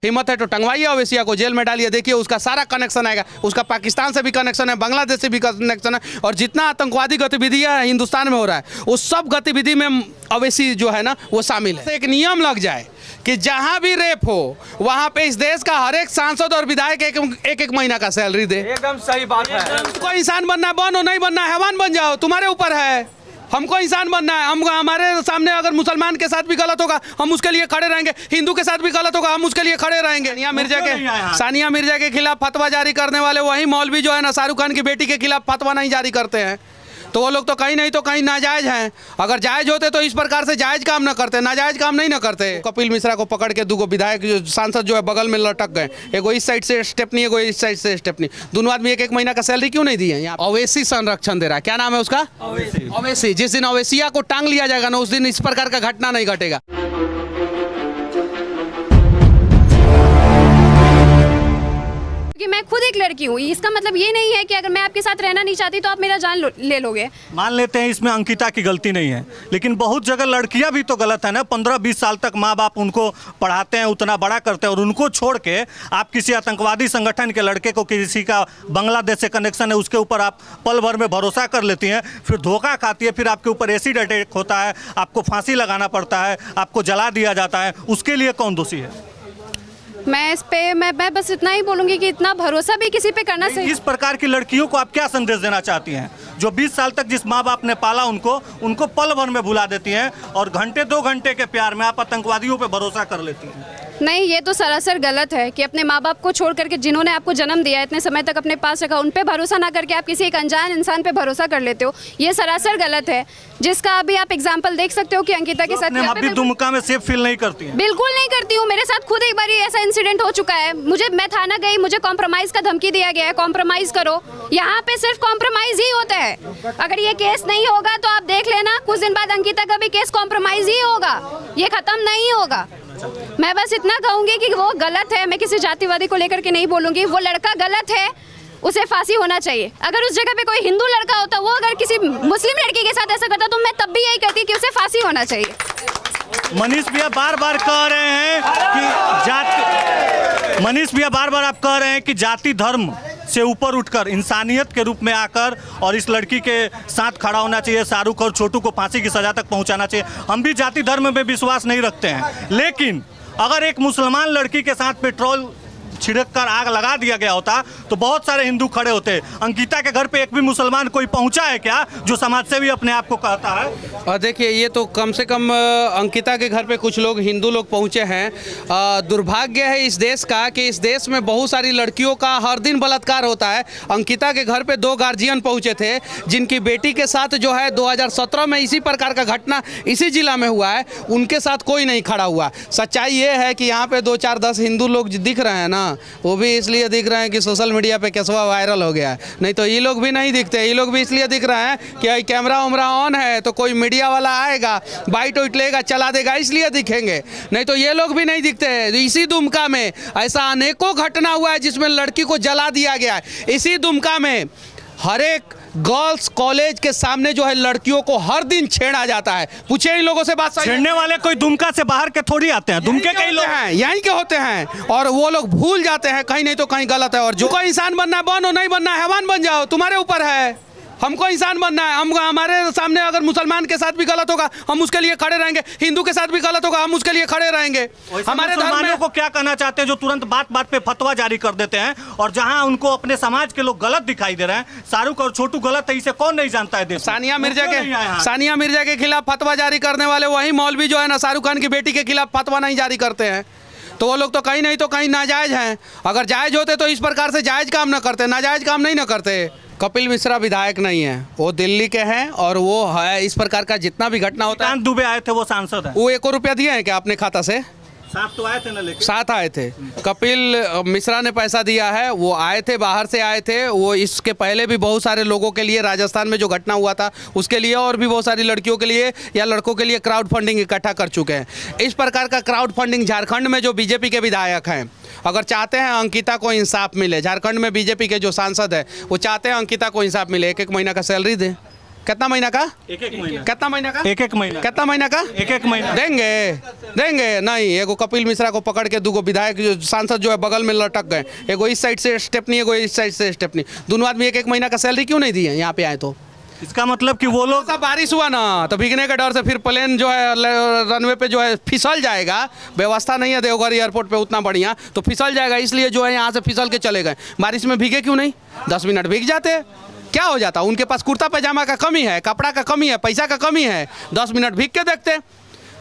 हिम्मत है तो टंगवाइए ओवैसिया को, जेल में डालिए, देखिए उसका सारा कनेक्शन आएगा, उसका पाकिस्तान से भी कनेक्शन है, बांग्लादेश से भी कनेक्शन है, और जितना आतंकवादी गतिविधियाँ हिंदुस्तान में हो रहा है उस सब गतिविधि में ओवैसी जो है ना वो शामिल है। एक नियम लग जाए कि जहां भी रेप हो वहां पे इस देश का हर एक सांसद और विधायक एक महीना का सैलरी दे। एकदम सही बात है। कोई इंसान बनना है बनो, नहीं बनना है हैवान बन जाओ, तुम्हारे ऊपर है। हमको इंसान बनना है, हम हमारे सामने अगर मुसलमान के साथ भी गलत होगा हम उसके लिए खड़े रहेंगे, हिंदू के साथ भी गलत होगा हम उसके लिए खड़े रहेंगे। सानिया मिर्जा के खिलाफ फतवा जारी करने वाले वही मौलवी जो है ना शाहरुख खान की बेटी के खिलाफ फतवा नहीं जारी करते हैं, तो वो लोग तो कहीं नहीं तो कहीं नाजायज हैं। अगर जायज होते तो इस प्रकार से जायज काम न करते, नाजायज काम नहीं न करते। कपिल मिश्रा को पकड़ के दूगो विधायक सांसद जो है बगल में लटक गए, एगो इस साइड से स्टेपनी, एगो इस साइड से स्टेपनी, दोनों आदमी एक महीना का सैलरी क्यों नहीं दिए? यहाँ ओवैसी संरक्षण दे रहा है, क्या नाम है उसका? ओवैसी। जिस दिन ओवैसिया को टांग लिया जाएगा ना उस दिन इस प्रकार का घटना नहीं घटेगा। कि मैं खुद एक लड़की हूँ, इसका मतलब ये नहीं है कि अगर मैं आपके साथ रहना नहीं चाहती तो आप मेरा जान ले लोगे। मान लेते हैं इसमें अंकिता की गलती नहीं है, लेकिन बहुत जगह लड़कियां भी तो गलत है ना। 15-20 साल तक माँ बाप उनको पढ़ाते हैं, उतना बड़ा करते हैं, और उनको छोड़ के आप किसी आतंकवादी संगठन के लड़के को, किसी का बांग्लादेश से कनेक्शन है, उसके ऊपर आप पल भर में भरोसा कर लेती हैं, फिर धोखा खाती है, फिर आपके ऊपर एसिड अटैक होता है, आपको फांसी लगाना पड़ता है, आपको जला दिया जाता है, उसके लिए कौन दोषी है? मैं इस पे मैं बस इतना ही बोलूँगी कि इतना भरोसा भी किसी पे करना सही। इस प्रकार की लड़कियों को आप क्या संदेश देना चाहती हैं जो 20 साल तक जिस माँ बाप ने पाला उनको पल भर में भुला देती हैं, और घंटे 2 घंटे के प्यार में आप आतंकवादियों पे भरोसा कर लेती हैं? नहीं, ये तो सरासर गलत है कि अपने माँ बाप को छोड़ करके, जिन्होंने आपको जन्म दिया, इतने समय तक अपने पास रखा, उन पे भरोसा ना करके आप किसी एक अनजान इंसान पे भरोसा कर लेते हो, ये सरासर गलत है। जिसका अभी आप एग्जांपल देख सकते हो कि अंकिता के साथ अभी दुमका में सेफ फील नहीं करती हैं? बिल्कुल नहीं करती हूँ। मेरे साथ खुद एक बार ऐसा इंसिडेंट हो चुका है। मैं थाना गई, मुझे कॉम्प्रोमाइज का धमकी दिया गया है, कॉम्प्रोमाइज करो। यहाँ पे सिर्फ कॉम्प्रोमाइज ही होता है। अगर ये केस नहीं होगा तो आप देख लेना, कुछ दिन बाद अंकिता का भी केस कॉम्प्रोमाइज ही होगा, ये खत्म नहीं होगा। मैं बस इतना कहूंगी कि वो गलत है। मैं किसी जातिवादी को लेकर के नहीं बोलूंगी, वो लड़का गलत है, उसे फांसी होना चाहिए। अगर उस जगह पे कोई हिंदू लड़का होता, वो अगर किसी मुस्लिम लड़की के साथ ऐसा करता तो मैं तब भी यही कहती कि उसे फांसी होना चाहिए। मनीष भैया बार-बार कह रहे हैं कि मनीष भैया बार-बार आप कह रहे हैं कि जाति धर्म से ऊपर उठकर इंसानियत के रूप में आकर और इस लड़की के साथ खड़ा होना चाहिए, शाहरुख और छोटू को फांसी की सजा तक पहुंचाना चाहिए। हम भी जाति धर्म में विश्वास नहीं रखते हैं, लेकिन अगर एक मुसलमान लड़की के साथ पेट्रोल छिड़क कर आग लगा दिया गया होता तो बहुत सारे हिंदू खड़े होते। अंकिता के घर पे एक भी मुसलमान कोई पहुंचा है क्या जो समाज सेवी अपने आप को कहता है? और देखिए, ये तो कम से कम अंकिता के घर पे कुछ लोग हिंदू लोग पहुंचे हैं। दुर्भाग्य है इस देश का कि इस देश में बहुत सारी लड़कियों का हर दिन बलात्कार होता है। अंकिता के घर पे 2 गार्जियन पहुंचे थे जिनकी बेटी के साथ जो है 2017 में इसी प्रकार का घटना इसी जिला में हुआ है, उनके साथ कोई नहीं खड़ा हुआ। सच्चाई ये है कि यहाँ पे 2, 4, 10 हिंदू लोग दिख रहे हैं ना, वो भी इसलिए दिख रहे हैं कि सोशल मीडिया पे केसवा वायरल हो गया है, नहीं तो ये लोग भी नहीं दिखते। ये लोग भी इसलिए दिख रहे हैं कि कैमरा वैमरा ऑन है तो कोई मीडिया वाला आएगा, बाइट वाइट लेगा, चला देगा, इसलिए दिखेंगे, नहीं तो ये लोग भी नहीं दिखते। इसी दुमका में ऐसा अनेकों घटना हुआ है जिसमें लड़की को जला दिया गया है। इसी दुमका में हर एक गर्ल्स कॉलेज के सामने जो है लड़कियों को हर दिन छेड़ा जाता है। पूछे इन लोगों से बात। छेड़ने वाले कोई दुमका से बाहर के थोड़ी आते हैं, दुमके कई लोग हैं, यहीं के होते हैं, और वो लोग भूल जाते हैं कहीं नहीं तो कहीं गलत है। और जो कोई इंसान बनना है बनो, नहीं बनना है हैवान बन जाओ, तुम्हारे ऊपर है। हमको इंसान बनना है, हम हमारे सामने अगर मुसलमान के साथ भी गलत होगा हम उसके लिए खड़े रहेंगे, हिंदू के साथ भी गलत होगा हम उसके लिए खड़े रहेंगे। हमारे मुसलमानों को क्या कहना चाहते हैं जो तुरंत बात बात पे फतवा जारी कर देते हैं, और जहां उनको अपने समाज के लोग गलत दिखाई दे रहे हैं? शाहरुख और छोटू गलत है, इसे कौन नहीं जानता है देश? सानिया मिर्जा के खिलाफ फतवा जारी करने वाले वही मौलवी जो है ना शाहरुख खान की बेटी के खिलाफ फतवा नहीं जारी करते हैं, तो वो लोग तो कहीं नहीं तो कहीं नाजायज हैं। अगर जायज होते तो इस प्रकार से जायज काम न करते, नाजायज काम नहीं न करते। कपिल मिश्रा विधायक नहीं है, वो दिल्ली के हैं, और वो है इस प्रकार का जितना भी घटना होता है। दुबे आए थे, वो सांसद है, वो 1 रुपया दिए हैं क्या अपने खाता से? 7 तो आए थे ना, लेकिन 7 आए थे। कपिल मिश्रा ने पैसा दिया है, वो आए थे, बाहर से आए थे। वो इसके पहले भी बहुत सारे लोगों के लिए, राजस्थान में जो घटना हुआ था उसके लिए, और भी बहुत सारी लड़कियों के लिए या लड़कों के लिए क्राउड फंडिंग इकट्ठा कर चुके हैं। इस प्रकार का क्राउड फंडिंग झारखंड में जो बीजेपी के विधायक हैं अगर चाहते हैं अंकिता को इंसाफ मिले, झारखंड में बीजेपी के जो सांसद है वो चाहते हैं अंकिता को इंसाफ मिले, 1 महीना का सैलरी दें। कितना महीना का? एक महीना। कितना महीना का? एक महीना। कितना महीना का? एक महीना देंगे नहीं। एगो कपिल मिश्रा को पकड़ के दूगो विधायक सांसद जो है बगल में लटक गए, एगो इस साइड से स्टेपनी, एगो इस साइड से स्टेपनी, दोनों आदमी एक महीना का सैलरी क्यों नहीं दिए यहाँ पे आए? तो इसका मतलब कि वो लोग सब बारिश हुआ ना तो भीगने के डर से फिर प्लेन जो है रनवे पे जो है फिसल जाएगा, व्यवस्था नहीं है देवघर एयरपोर्ट पे उतना बढ़िया, तो फिसल जाएगा, इसलिए जो है यहाँ से फिसल के चले गए। बारिश में भीगे क्यों नहीं? 10 मिनट भीग जाते, क्या हो जाता? उनके पास कुर्ता पैजामा का कमी है, कपड़ा का कमी है, पैसा का कमी है, 10 मिनट भीग के देखते।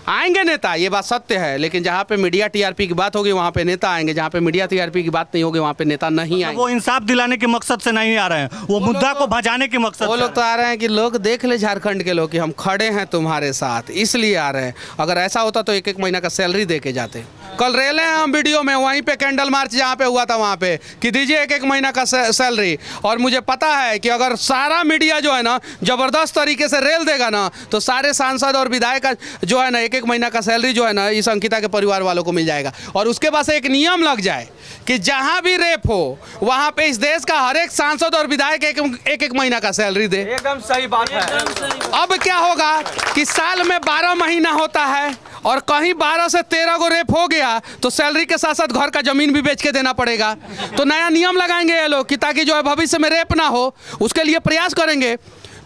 आएंगे नेता, ये बात सत्य है, लेकिन जहाँ पे मीडिया टीआरपी की बात होगी वहाँ पे नेता आएंगे, जहाँ पे मीडिया टीआरपी की बात नहीं होगी वहाँ पे नेता नहीं आएंगे। वो इंसाफ दिलाने के मकसद से नहीं आ रहे हैं, वो मुद्दा को भजाने के मकसद वो से लोग तो आ रहे हैं कि लोग देख ले झारखंड के लोग कि हम खड़े हैं तुम्हारे साथ, इसलिए आ रहे हैं। अगर ऐसा होता तो एक महीना का सैलरी दे के जाते। कल रेले हैं हम वीडियो में, वहीं पे कैंडल मार्च जहाँ पे हुआ था वहाँ पे कि दीजिए एक महीना का सैलरी। और मुझे पता है कि अगर सारा मीडिया जो है ना ज़बरदस्त तरीके से रेल देगा ना तो सारे सांसद और विधायक जो है ना एक महीना का सैलरी जो है ना इस अंकिता के परिवार वालों को मिल जाएगा। और उसके बाद एक नियम लग जाए कि जहाँ भी रेप हो वहाँ पे इस देश का हर एक सांसद और विधायक एक महीना का सैलरी दे। एकदम सही बात है। अब क्या होगा कि साल में 12 महीना होता है और कहीं 12 से 13 को रेप हो गया तो सैलरी के साथ साथ घर का जमीन भी बेच के देना पड़ेगा। तो नया नियम लगाएंगे ये लोग कि ताकि जो है भविष्य में रेप ना हो, उसके लिए प्रयास करेंगे,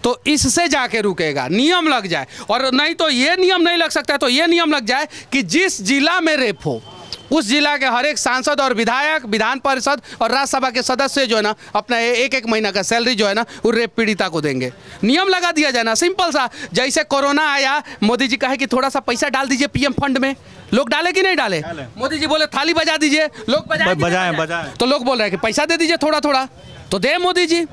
तो इससे जाके रुकेगा, नियम लग जाए। और नहीं तो ये नियम नहीं लग सकता है तो ये नियम लग जाए कि जिस जिला में रेप हो उस जिला के हर एक सांसद और विधायक, विधान परिषद और राज्यसभा के सदस्य जो है ना अपना एक महीना का सैलरी जो है ना वो रेप पीड़िता को देंगे। नियम लगा दिया जाए ना, सिंपल सा। जैसे कोरोना आया, मोदी जी कहे कि थोड़ा सा पैसा डाल दीजिए पीएम फंड में, लोग डाले कि नहीं डाले? मोदी जी बोले थाली बजा दीजिए, लोग बजाएं। तो लोग बोल रहे हैं कि पैसा दे दीजिए थोड़ा थोड़ा, तो दे मोदी जी,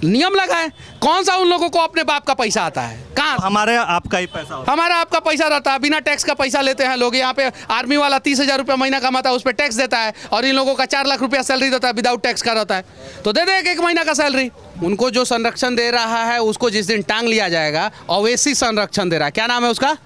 नियम लगाए। कौन सा उन लोगों को अपने बाप का पैसा आता है? कहाँ? हमारे आपका ही पैसा होता है। हमारा आपका पैसा रहता है, बिना टैक्स का पैसा लेते हैं लोग। यहाँ पे आर्मी वाला 30,000 रुपया महीना कमाता है, उस पर टैक्स देता है, और इन लोगों का 4 लाख रुपया सैलरी देता है, विदाउट टैक्स का रहता है। तो दे दे एक महीना का सैलरी। उनको जो संरक्षण दे रहा है उसको जिस दिन टांग लिया जाएगा, अवैसी संरक्षण दे रहा है, क्या नाम है उसका?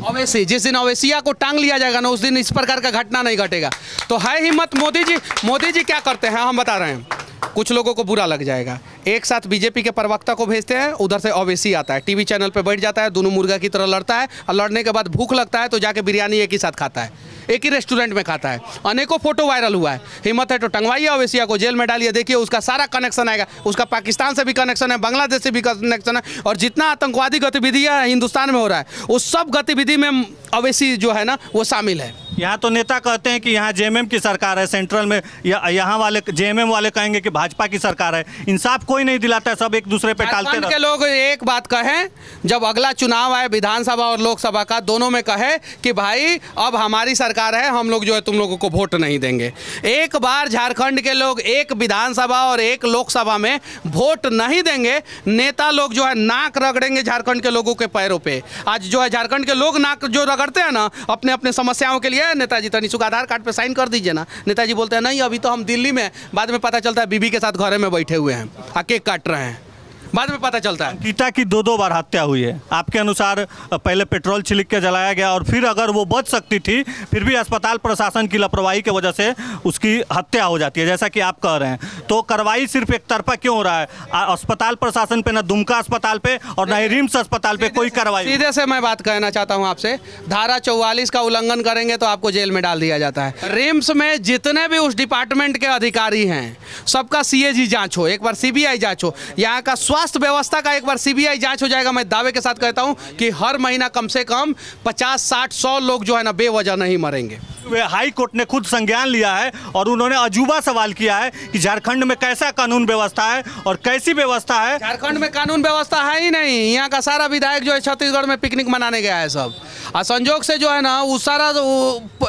अवैसी। जिस दिन अवैसिया को टांग लिया जाएगा ना उस दिन इस प्रकार का घटना नहीं घटेगा। तो है हिम्मत मोदी जी क्या करते हैं हम बता रहे हैं। कुछ लोगों को बुरा लग जाएगा, एक साथ बीजेपी के प्रवक्ता को भेजते हैं, उधर से अवैसी आता है, टीवी चैनल पे बैठ जाता है, दोनों मुर्गा की तरह लड़ता है, और लड़ने के बाद भूख लगता है तो जाके बिरयानी एक ही साथ खाता है, एक ही रेस्टोरेंट में खाता है। अनेकों फोटो वायरल हुआ है। हिम्मत है तो टंगवाइए अवैसिया को, जेल में डालिए, देखिए उसका सारा कनेक्शन आएगा। उसका पाकिस्तान से भी कनेक्शन है, बांग्लादेश से भी कनेक्शन है, और जितना आतंकवादी गतिविधियाँ हिंदुस्तान में हो रहा है उस सब गतिविधि में अवैसी जो है ना वो शामिल है। यहाँ तो नेता कहते हैं कि यहाँ जेएमएम की सरकार है सेंट्रल में, यहाँ वाले जेएमएम वाले कहेंगे कि भाजपा की सरकार है। इंसाफ कोई नहीं दिलाता है, सब एक दूसरे पे टालते रहते हैं। के लोग एक बात कहें, जब अगला चुनाव आए विधानसभा और लोकसभा का, दोनों में कहे कि भाई अब हमारी सरकार है, हम लोग जो है तुम लोगों को वोट नहीं देंगे। एक बार झारखंड के लोग एक विधानसभा और एक लोकसभा में वोट नहीं देंगे, नेता लोग जो है नाक रगड़ेंगे झारखंड के लोगों के पैरों पे। आज जो है झारखंड के लोग नाक जो रगड़ते हैं ना अपने अपने समस्याओं के लिए, नेताजी तनिक आधार कार्ड पे साइन कर दीजिए ना, नेताजी बोलते हैं नहीं अभी तो हम दिल्ली में, बाद में पता चलता है बीबी के साथ घरे में बैठे हुए हैं, केक काट रहे हैं, बाद में पता चलता है। अंकिता की 2 बार हत्या हुई है, आपके अनुसार पहले पेट्रोल छिड़क के जलाया गया और फिर अगर वो बच सकती थी फिर भी अस्पताल प्रशासन की लापरवाही की वजह से उसकी हत्या हो जाती है, जैसा कि आप कह रहे हैं। तो कार्रवाई सिर्फ एक तरफा क्यों हो रहा है? अस्पताल प्रशासन पे, ना दुमका अस्पताल पे और ना ही रिम्स अस्पताल पे कोई कार्रवाई। सीधे से मैं बात कहना चाहता हूं आपसे, धारा 44 का उल्लंघन करेंगे तो आपको जेल में डाल दिया जाता है। रिम्स में जितने भी उस डिपार्टमेंट के अधिकारी हैं सबका सीएजी जांच हो, एक बार सीबीआई जांच हो, यहाँ का स्वास्थ्य व्यवस्था का एक बार सीबीआई जांच हो जाएगा। मैं दावे के साथ कहता हूं कि हर महीना कम से कम 50, 60, 100 लोग जो है ना बेवजह नहीं मरेंगे। वे हाई कोर्ट ने खुद संज्ञान लिया है और उन्होंने अजूबा सवाल किया है कि झारखंड में कैसा कानून व्यवस्था है और कैसी व्यवस्था है। झारखंड में कानून व्यवस्था है ही नहीं, यहाँ का सारा विधायक जो है छत्तीसगढ़ में पिकनिक मनाने गया है सब, और संजोग से जो है ना वो सारा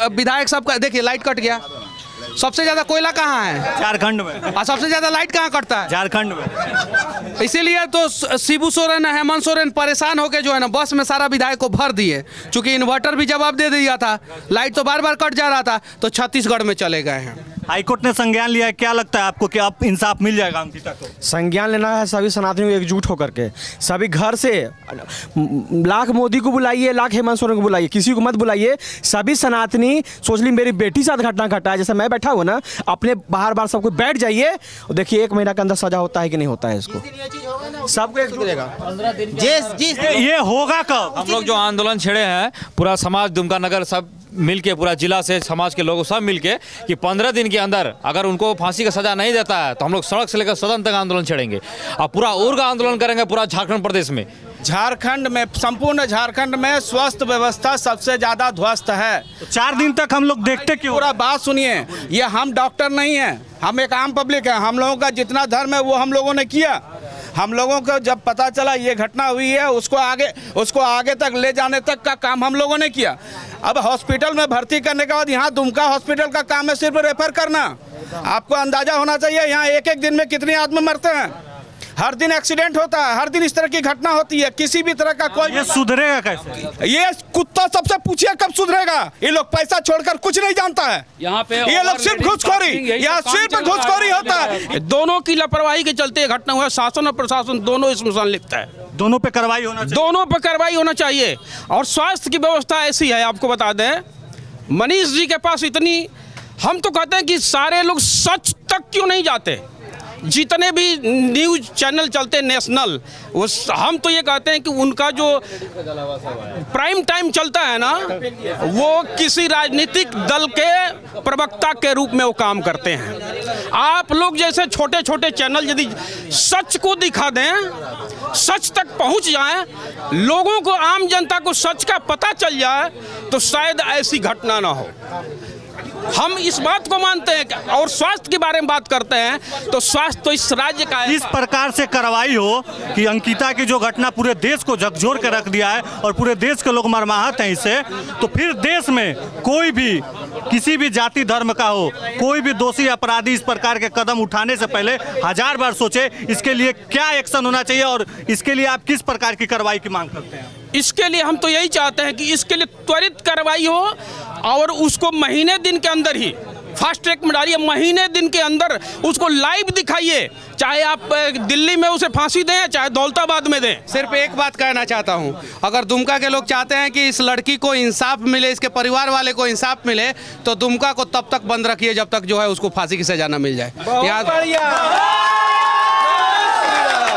विधायक सबका, देखिए लाइट कट गया, सबसे ज्यादा कोयला कहाँ है? झारखंड में। और सबसे ज्यादा लाइट कहाँ कटता है? झारखंड में। इसीलिए तो शिबू सोरेन, हेमंत सोरेन परेशान होकर जो है ना बस में सारा विधायक को भर दिए, क्योंकि इन्वर्टर भी जवाब दे दिया था, लाइट तो बार बार कट जा रहा था, तो छत्तीसगढ़ में चले गए हैं। हाईकोर्ट ने संज्ञान लिया है, क्या लगता है आपको कि अब इंसाफ मिल जाएगा अंकिता को? संज्ञान लेना है सभी सनातनियों को एकजुट होकर के, सभी घर से लाख मोदी को बुलाइए, लाख हेमंत सोरेन को बुलाइए, किसी को मत बुलाइए। सभी सनातनी सोच ली मेरी बेटी साथ घटना घटा है, जैसे मैं बैठा बैठा हुआ ना, अपने बाहर बाहर सबको बैठ जाइए और देखिए 1 महीना के अंदर सजा होता है कि नहीं होता है इसको। सबको एक जुड़ेगा। ये होगा कब? हम लोग जो आंदोलन छेड़े हैं, पूरा समाज दुमका नगर सब मिलके, पूरा जिला से समाज के लोग सब मिलके कि 15 दिन के अंदर अगर उनको फांसी का सजा नहीं देता है तो हम लोग सड़क से लेकर सदन तक आंदोलन छेड़ेंगे और पूरा उग्र आंदोलन करेंगे पूरा झारखंड प्रदेश में। झारखंड में, संपूर्ण झारखंड में स्वास्थ्य व्यवस्था सबसे ज्यादा ध्वस्त है। 4 दिन तक हम लोग देखते क्यों? पूरा बात सुनिए, ये हम डॉक्टर नहीं हैं, हम एक आम पब्लिक है। हम लोगों का जितना धर्म है वो हम लोगों ने किया। हम लोगों को जब पता चला ये घटना हुई है, उसको आगे तक ले जाने तक का काम हम लोगों ने किया। अब हॉस्पिटल में भर्ती करने के बाद यहाँ दुमका हॉस्पिटल का काम है सिर्फ रेफर करना। आपको अंदाजा होना चाहिए यहाँ एक दिन में कितने आदमी मरते हैं। हर दिन एक्सीडेंट होता है, हर दिन इस तरह की घटना होती है। किसी भी तरह का कोई ये सुधरेगा कैसे? ये कुत्ता सबसे पूछिए कब सुधरेगा। ये लोग पैसा छोड़कर कुछ नहीं जानता है। यहाँ पे ये लोग सिर्फ घुसखोरी, यहाँ सिर्फ घुसखोरी होता है। दोनों की लापरवाही के चलते ये घटना हुआ। शासन और प्रशासन दोनों इसमें संलिप्त है। दोनों पे कार्रवाई होना चाहिए। दोनों पे कार्रवाई होना चाहिए। और स्वास्थ्य की व्यवस्था ऐसी है, आपको बता दें, मनीष जी के पास इतनी, हम तो कहते हैं कि सारे लोग सच तक क्यों नहीं जाते। जितने भी न्यूज़ चैनल चलते नेशनल, हम तो ये कहते हैं कि उनका जो प्राइम टाइम चलता है ना, वो किसी राजनीतिक दल के प्रवक्ता के रूप में वो काम करते हैं। आप लोग जैसे छोटे छोटे चैनल यदि सच को दिखा दें, सच तक पहुंच जाएं, लोगों को, आम जनता को सच का पता चल जाए, तो शायद ऐसी घटना ना हो। हम इस बात को मानते हैं। और स्वास्थ्य के बारे में बात करते हैं तो स्वास्थ्य तो इस राज्य का है। इस प्रकार से कार्रवाई हो कि अंकिता की जो घटना पूरे देश को झकझोर के रख दिया है और पूरे देश के लोग मर्माहत हैं इससे, तो फिर देश में कोई भी, किसी भी जाति धर्म का हो, कोई भी दोषी अपराधी इस प्रकार के कदम उठाने से पहले 1000 बार सोचे इसके लिए क्या एक्शन होना चाहिए और इसके लिए आप किस प्रकार की कार्रवाई की मांग करते हैं? इसके लिए हम तो यही चाहते हैं कि इसके लिए त्वरित कार्रवाई हो और उसको महीने दिन के अंदर ही फास्ट ट्रैक में डालिए। महीने दिन के अंदर उसको लाइव दिखाइए, चाहे आप दिल्ली में उसे फांसी दें, चाहे दौलताबाद में दें। सिर्फ एक बात कहना चाहता हूं, अगर दुमका के लोग चाहते हैं कि इस लड़की को इंसाफ मिले, इसके परिवार वाले को इंसाफ मिले, तो दुमका को तब तक बंद रखिए जब तक जो है उसको फांसी की सजा न मिल जाए।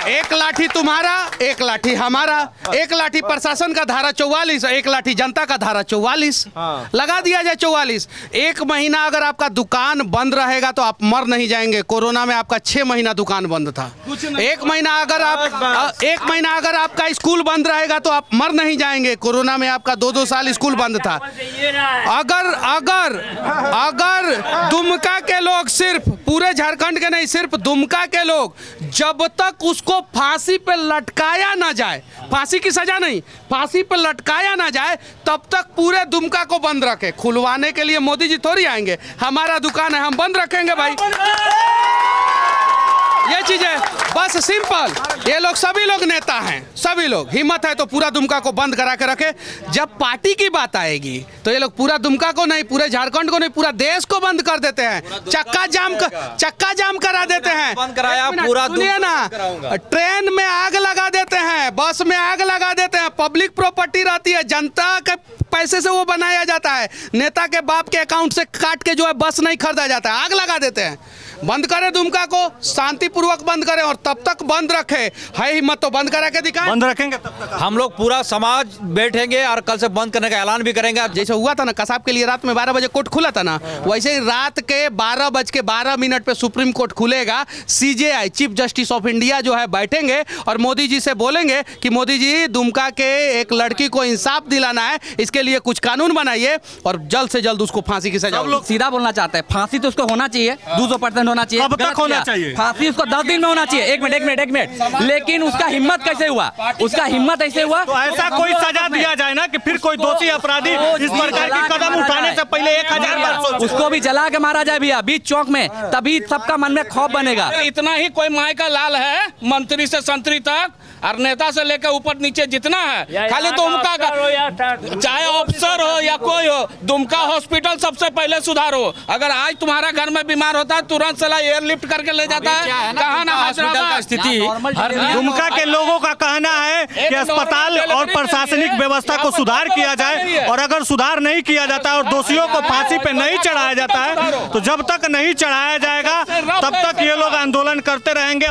एक लाठी तुम्हारा, एक लाठी हमारा, एक लाठी प्रशासन का धारा 44, एक लाठी जनता का धारा 44, लगा दिया जाए 44। 1 महीना अगर आपका दुकान बंद रहेगा तो आप मर नहीं जाएंगे। कोरोना में आपका 6 महीना दुकान बंद था। 1 महीना अगर आपका स्कूल बंद रहेगा तो आप मर नहीं जाएंगे। कोरोना में आपका 2-2 साल स्कूल बंद था। अगर दुमका के लोग, सिर्फ पूरे झारखंड के नहीं, सिर्फ दुमका के लोग, जब तक उसको फांसी पे लटकाया ना जाए, फांसी की सजा नहीं, फांसी पे लटकाया ना जाए, तब तक पूरे दुमका को बंद रखे। खुलवाने के लिए मोदी जी थोड़ी आएंगे। हमारा दुकान है, हम बंद रखेंगे भाई। ये चीज है, बस सिंपल। ये लोग, सभी लोग नेता हैं, सभी लोग, हिम्मत है तो पूरा दुमका को बंद करा के रखे। जब पार्टी की बात आएगी तो ये लोग पूरा दुमका को नहीं, पूरे झारखंड को नहीं, पूरा देश को बंद कर देते हैं। चक्का जाम करा देते हैं। बंद कराया पूरा, सुनिए ना, ट्रेन में आग लगा देते हैं, बस में आग लगा देते हैं। पब्लिक प्रॉपर्टी रहती है, जनता के पैसे से वो बनाया जाता है। नेता के बाप के अकाउंट से काट के जो है बस नहीं खरीदा जाता है, आग लगा देते हैं। बंद करें दुमका को, शांतिपूर्वक बंद करें और तब तक बंद रखें। है हिम्मत तो बंद करा के दिखाएं। बंद रखेंगे तब तक हम लोग पूरा समाज बैठेंगे और कल से बंद करने का ऐलान भी करेंगे। जैसे हुआ था ना कसाब के लिए, रात में 12 बजे कोर्ट खुला था ना, वैसे ही रात के 12:12 पे सुप्रीम कोर्ट खुलेगा। CJI, chief justice of India जो है बैठेंगे और मोदी जी से बोलेंगे कि मोदी जी, दुमका के एक लड़की को इंसाफ दिलाना है, इसके लिए कुछ कानून बनाइए और जल्द से जल्द उसको फांसी की सजा। लोग सीधा बोलना चाहते हैं, फांसी तो उसको होना चाहिए, 200% होना चाहिए। कब तक होना चाहिए? फांसी उसको 10 दिन में होना चाहिए। एक मिनट। लेकिन उसका हिम्मत कैसे हुआ? उसका हिम्मत ऐसे हुआ तो ऐसा कोई सजा दिया जाए ना कि फिर कोई दोषी अपराधी इस प्रकार की कदम उठाने से पहले 1000 बार सोचे। उसको भी जला के मारा जाए भैया बीच चौक में, तभी सबका मन में खौफ बनेगा। इतना ही कोई माय का लाल है, मंत्री से संतरी तक और नेता से लेकर ऊपर नीचे जितना है, खाली दुमका का, चाहे अफसर हो या कोई हो, दुमका हॉस्पिटल सबसे पहले सुधारो। अगर आज तुम्हारा घर में बीमार होता है तुरंत साला एयरलिफ्ट करके ले जाता है। कहाँ ना हॉस्पिटल का स्थिति हर दुमका के लोगों का कहना है कि अस्पताल और प्रशासनिक व्यवस्था को सुधार किया जाए, और अगर सुधार नहीं किया जाता है और दोषियों को फांसी पे नहीं चढ़ाया जाता है तो जब तक नहीं चढ़ाया जाएगा तब तक ये लोग आंदोलन करते रहेंगे।